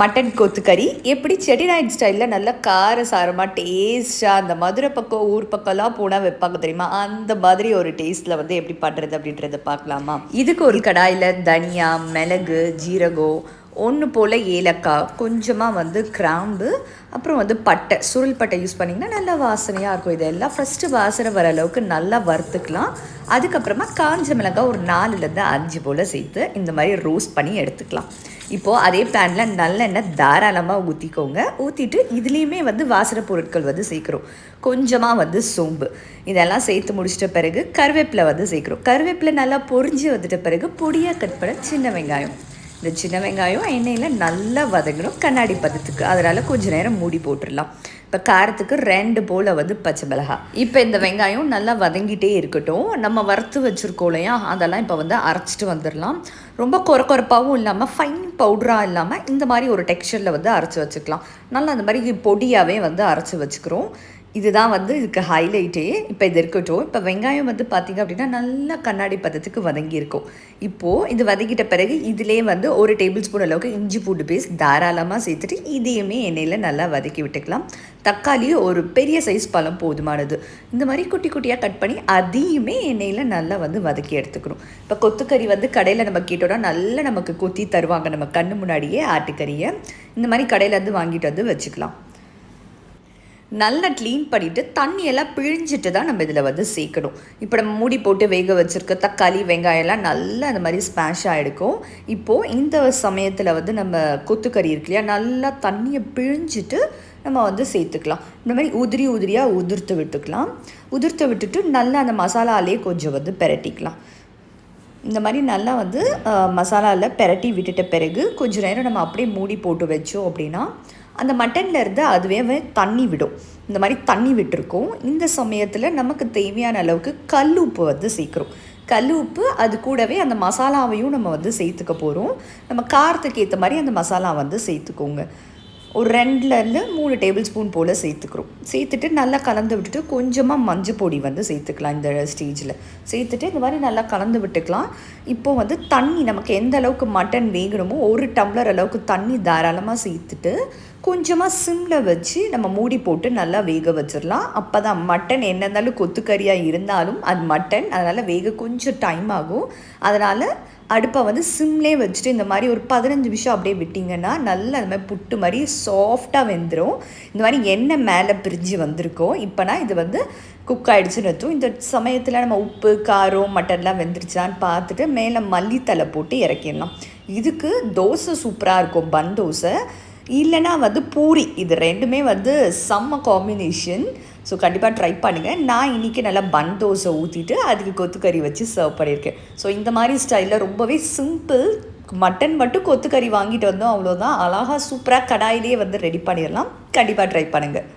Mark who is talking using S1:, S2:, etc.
S1: Mutton கொத்துக்கறி எப்படி செட்டிநாடு ஸ்டைலில் நல்லா காரசாரமாக டேஸ்ட்டாக அந்த மதுரை பக்கம் ஊர் பக்கம்லாம் போனால் வைப்பாங்க தெரியுமா, அந்த மாதிரி ஒரு டேஸ்ட்டில் வந்து எப்படி பண்ணுறது அப்படின்றத பார்க்கலாமா. இதுக்கு ஒரு கடாயில் தனியா, மிளகு, ஜீரகம், ஒன்று போல் ஏலக்காய், கொஞ்சமாக வந்து கிராம்பு, அப்புறம் வந்து பட்டை, சுருள் பட்டை யூஸ் பண்ணிங்கன்னா நல்லா வாசனையாக இருக்கும். இதெல்லாம் ஃபஸ்ட்டு வாசனை வர அளவுக்கு நல்லா வறுத்துக்கலாம். அதுக்கப்புறமா காஞ்ச மிளகாய் ஒரு 4லேருந்து 5 போல் சேர்த்து இந்த மாதிரி ரோஸ்ட் பண்ணி எடுத்துக்கலாம். இப்போது அதே பேனில் நல்லெண்ணெய் தாராளமாக ஊற்றிக்கோங்க. ஊற்றிட்டு இதுலேயுமே வந்து வாசனை பொருட்கள் வந்து சேர்க்குறோம். கொஞ்சமாக வந்து சோம்பு, இதெல்லாம் சேர்த்து முடிச்சிட்ட பிறகு கருவேப்பிலை வந்து சேர்க்குறோம். கருவேப்பிலை நல்லா பொரிஞ்சு வந்துட்ட பிறகு பொடியாக கட் பண்ண சின்ன வெங்காயம். இந்த சின்ன வெங்காயம் எண்ணெயில் நல்லா வதங்கணும் கண்ணாடி பதத்துக்கு. அதனால் கொஞ்சம் நேரம் மூடி போட்டுடலாம். இப்போ காரத்துக்கு 2 போல் வந்து பச்சை மிளகாய். இப்போ இந்த வெங்காயம் நல்லா வதங்கிட்டே இருக்கட்டும். நம்ம வறுத்து வச்சுருக்கோம் இல்லையா, அதெல்லாம் இப்போ வந்து அரைச்சிட்டு வந்துடலாம். ரொம்ப கொரப்பாகவும் இல்லாமல் ஃபைன் பவுடராக இல்லாமல் இந்த மாதிரி ஒரு டெக்ஸ்சரில் வந்து அரைச்சி வச்சுக்கலாம். நல்லா அந்த மாதிரி பொடியாகவே வந்து அரைச்சி வச்சுக்கிறோம். இதுதான் வந்து இதுக்கு ஹைலைட்டே. இப்போ இது இருக்கட்டும். இப்போ வெங்காயம் வந்து பார்த்திங்க அப்படின்னா நல்லா கண்ணாடி பதத்துக்கு வதங்கியிருக்கும். இப்போது இது வதக்கிட்ட பிறகு இதிலே வந்து 1 டேபிள் ஸ்பூன் அளவுக்கு இஞ்சி பூண்டு பேஸ்ட் தாராளமாக சேர்த்துட்டு இதையுமே எண்ணெயில் நல்லா வதக்கி விட்டுக்கலாம். தக்காளி ஒரு பெரிய சைஸ் பழம் போதுமானது. இந்த மாதிரி குட்டி குட்டியாக கட் பண்ணி அதையுமே எண்ணெயில் நல்லா வந்து வதக்கி எடுத்துக்கணும். இப்போ கொத்துக்கறி வந்து கடையில் நம்ம கேட்டோன்னா நல்லா நமக்கு கொத்தி தருவாங்க நம்ம கண்ணு முன்னாடியே. ஆட்டுக்கறியை இந்த மாதிரி கடையிலேருந்து வாங்கிட்டு வந்து வச்சுக்கலாம். நல்லா க்ளீன் பண்ணிவிட்டு தண்ணியெல்லாம் பிழிஞ்சிட்டு தான் நம்ம இதில் வந்து சேர்க்கணும். இப்போ நம்ம மூடி போட்டு வேக வச்சுருக்க தக்காளி, வெங்காயம்லாம் நல்லா அந்த மாதிரி ஸ்மாஷ் ஆகிருக்கும். இப்போது இந்த சமயத்தில் வந்து நம்ம கொத்துக்கறி இருக்கு இல்லையா, நல்லா தண்ணியை பிழிஞ்சிட்டு நம்ம வந்து சேர்த்துக்கலாம். இந்த மாதிரி உதிரியாக உதிர்த்து விட்டுக்கலாம். உதிர்த்து விட்டுட்டு நல்லா அந்த மசாலாலே கொஞ்சம் வந்து பெரட்டிக்கலாம். இந்த மாதிரி நல்லா வந்து மசாலாவில் பெரட்டி விட்டுட்ட பிறகு கொஞ்சம் நேரம் நம்ம அப்படியே மூடி போட்டு வச்சோம் அப்படின்னா அந்த மட்டனில் இருந்து அதுவே தண்ணி விடும். இந்த மாதிரி தண்ணி விட்டுருக்கோம். இந்த சமயத்தில் நமக்கு தேவையான அளவுக்கு கல் உப்பு வந்து சேர்க்குறோம். கல் உப்பு அது கூடவே அந்த மசாலாவையும் நம்ம வந்து சேர்த்துக்க போகிறோம். நம்ம காரத்துக்கு ஏற்ற மாதிரி அந்த மசாலா வந்து சேர்த்துக்கோங்க. ஒரு 2லேருந்து 3 டேபிள் ஸ்பூன் போல் சேர்த்துக்கிறோம். சேர்த்துட்டு நல்லா கலந்து விட்டுட்டு கொஞ்சமாக மஞ்சள் பொடி வந்து சேர்த்துக்கலாம். இந்த ஸ்டேஜில் சேர்த்துட்டு இந்த மாதிரி நல்லா கலந்து விட்டுக்கலாம். இப்போது வந்து தண்ணி நமக்கு எந்த அளவுக்கு மட்டன் வேகணுமோ 1 டம்ளர் அளவுக்கு தண்ணி தாராளமாக சேர்த்துட்டு கொஞ்சமாக சிம்மில் வச்சு நம்ம மூடி போட்டு நல்லா வேக வச்சிடலாம். அப்போ தான் மட்டன் என்ன இருந்தாலும் கொத்துக்கறியாக இருந்தாலும் அது மட்டன், அதனால் வேக கொஞ்சம் டைம் ஆகும். அதனால் அடுப்பை வந்து சிம்லேயே வச்சுட்டு இந்த மாதிரி ஒரு 15 நிமிஷம் அப்படியே விட்டிங்கன்னா நல்லா அந்த மாதிரி புட்டு மாதிரி சாஃப்டாக வெந்துடும். இந்த மாதிரி எண்ணெய் மேலே பிரிஞ்சு வந்திருக்கோம். இப்போனா இது வந்து குக் ஆகிடுச்சுன்னு அர்த்தம். இந்த சமயத்தில் நம்ம உப்பு, காரம், மட்டன்லாம் வெந்துருச்சான்னு பார்த்துட்டு மேலே மல்லித்தலை போட்டு இறக்கிடலாம். இதுக்கு தோசை சூப்பராக இருக்கும். பன் தோசை இல்லைனா வந்து பூரி, இது 2மே வந்து செம்ம காம்பினேஷன். ஸோ கண்டிப்பாக ட்ரை பண்ணுங்கள். நான் இன்றைக்கி நல்லா பன் தோசை ஊற்றிட்டு அதுக்கு கொத்துக்கறி வச்சு சர்வ் பண்ணியிருக்கேன். ஸோ இந்த மாதிரி ஸ்டைலில் ரொம்பவே சிம்பிள். மட்டன் மட்டும் கொத்துக்கறி வாங்கிட்டு வந்தோம், அவ்வளோதான். அழகாக சூப்பராக கடாயிலே வந்து ரெடி பண்ணிடலாம். கண்டிப்பாக ட்ரை பண்ணுங்கள்.